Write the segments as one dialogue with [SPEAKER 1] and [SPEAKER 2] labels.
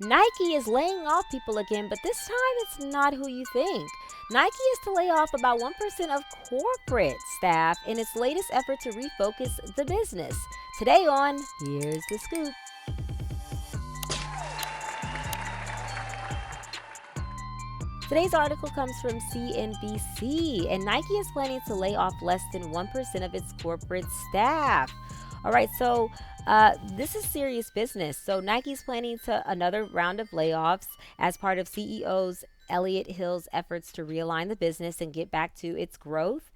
[SPEAKER 1] Nike is laying off people again, but this time it's not who you think. Nike is to lay off about 1% of corporate staff in its latest effort to refocus the business. Today on Here's the Scoop. Today's article comes from CNBC, and Nike is planning to lay off less than 1% of its corporate staff. All right, so this is serious business. So Nike's planning to another round of layoffs as part of CEO's Elliott Hill's efforts to realign the business and get back to its growth.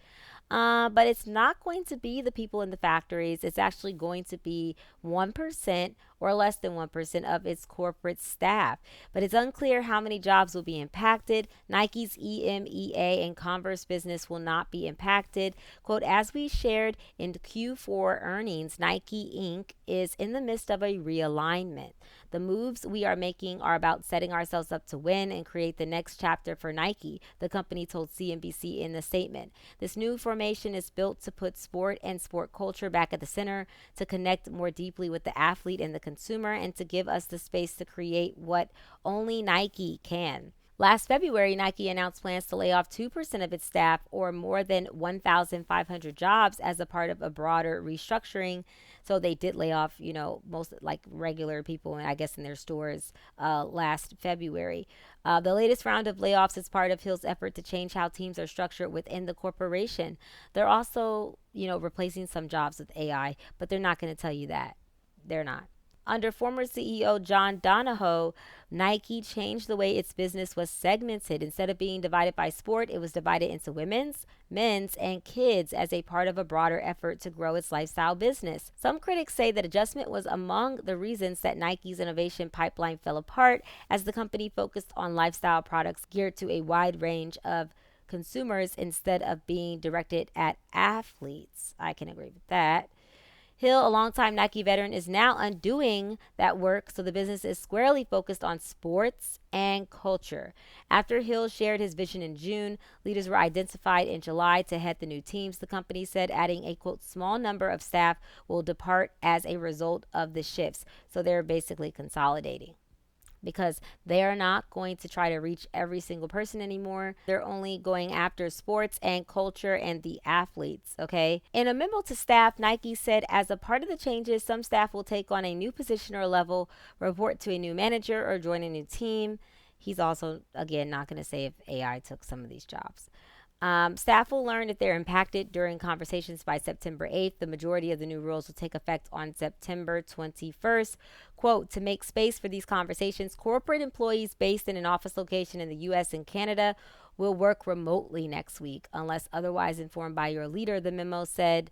[SPEAKER 1] But it's not going to be the people in the factories. It's actually going to be 1% or less than 1% of its corporate staff. But it's unclear how many jobs will be impacted. Nike's EMEA and Converse business will not be impacted. Quote, as we shared in Q4 earnings, Nike Inc. is in the midst of a realignment. The moves we are making are about setting ourselves up to win and create the next chapter for Nike, the company told CNBC in the statement. This new formation is built to put sport and sport culture back at the center, to connect more deeply with the athlete and the consumer, and to give us the space to create what only Nike can. Last February, Nike announced plans to lay off 2% of its staff, or more than 1,500 jobs, as a part of a broader restructuring. So they did lay off, most like regular people, and I guess in their stores last February. The latest round of layoffs is part of Hill's effort to change how teams are structured within the corporation. They're also, replacing some jobs with AI, but they're not going to tell you that. They're not. Under former CEO John Donahoe, Nike changed the way its business was segmented. Instead of being divided by sport, it was divided into women's, men's, and kids as a part of a broader effort to grow its lifestyle business. Some critics say that adjustment was among the reasons that Nike's innovation pipeline fell apart, as the company focused on lifestyle products geared to a wide range of consumers instead of being directed at athletes. I can agree with that. Hill, a longtime Nike veteran, is now undoing that work, so the business is squarely focused on sports and culture. After Hill shared his vision in June, leaders were identified in July to head the new teams, the company said, adding a, quote, small number of staff will depart as a result of the shifts. So they're basically consolidating, because they are not going to try to reach every single person anymore. They're only going after sports and culture and the athletes, okay? In a memo to staff, Nike said as a part of the changes, some staff will take on a new position or level, report to a new manager, or join a new team. He's also, again, not going to say if AI took some of these jobs. Staff will learn if they're impacted during conversations by September 8th. The majority of the new rules will take effect on September 21st. Quote, to make space for these conversations, corporate employees based in an office location in the U.S. and Canada will work remotely next week, unless otherwise informed by your leader, the memo said.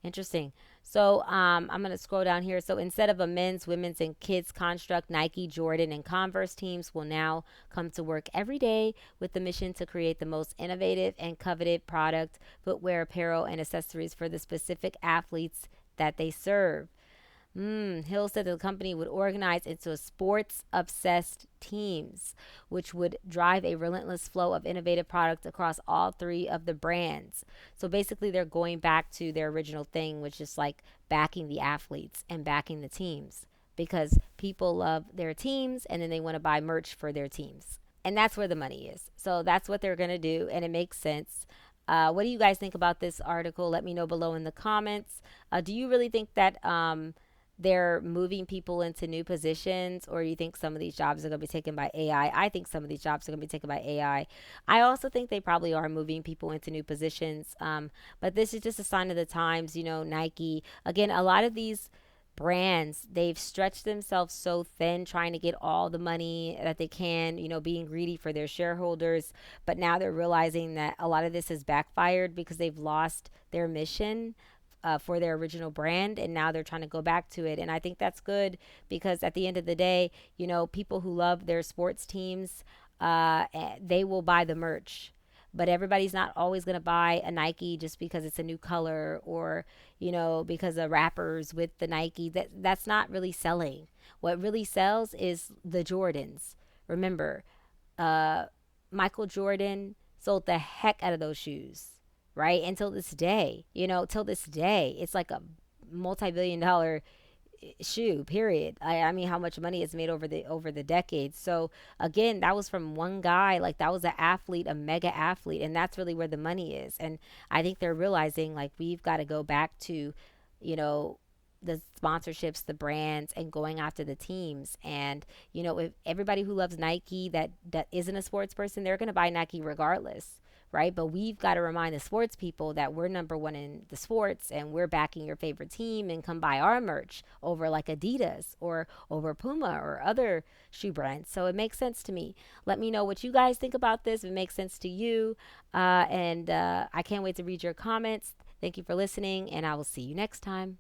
[SPEAKER 1] Interesting. So I'm going to scroll down here. So instead of a men's, women's, and kids construct, Nike, Jordan, and Converse teams will now come to work every day with the mission to create the most innovative and coveted product, footwear, apparel, and accessories for the specific athletes that they serve. Hill said the company would organize into sports obsessed teams, which would drive a relentless flow of innovative product across all three of the brands. So basically, they're going back to their original thing, which is like backing the athletes and backing the teams, because people love their teams and then they want to buy merch for their teams. And that's where the money is. So that's what they're going to do. And it makes sense. What do you guys think about this article? Let me know below in the comments. Do you really think that they're moving people into new positions, or you think some of these jobs are going to be taken by AI? I think some of these jobs are going to be taken by AI. I also think they probably are moving people into new positions. But this is just a sign of the times. Nike, again, a lot of these brands, they've stretched themselves so thin trying to get all the money that they can, being greedy for their shareholders. But now they're realizing that a lot of this has backfired because they've lost their mission for their original brand, and now they're trying to go back to it. And I think that's good, because at the end of the day, people who love their sports teams, they will buy the merch. But everybody's not always going to buy a Nike just because it's a new color, or because of rappers with the Nike. That's not really selling. What really sells is the Jordans. Remember, Michael Jordan sold the heck out of those shoes, right? Until this day, till this day, it's like a multi-billion dollar shoe, period. I mean, how much money it's made over the decades. So again, that was from one guy. Like, that was an athlete, a mega athlete, and that's really where the money is. And I think they're realizing, like, we've got to go back to, you know, the sponsorships, the brands, and going after the teams. And if everybody who loves Nike that isn't a sports person, they're going to buy Nike regardless, right? But we've got to remind the sports people that we're number one in the sports, and we're backing your favorite team, and come buy our merch over like Adidas or over Puma or other shoe brands. So it makes sense to me. Let me know what you guys think about this, if it makes sense to you. And I can't wait to read your comments. Thank you for listening, and I will see you next time.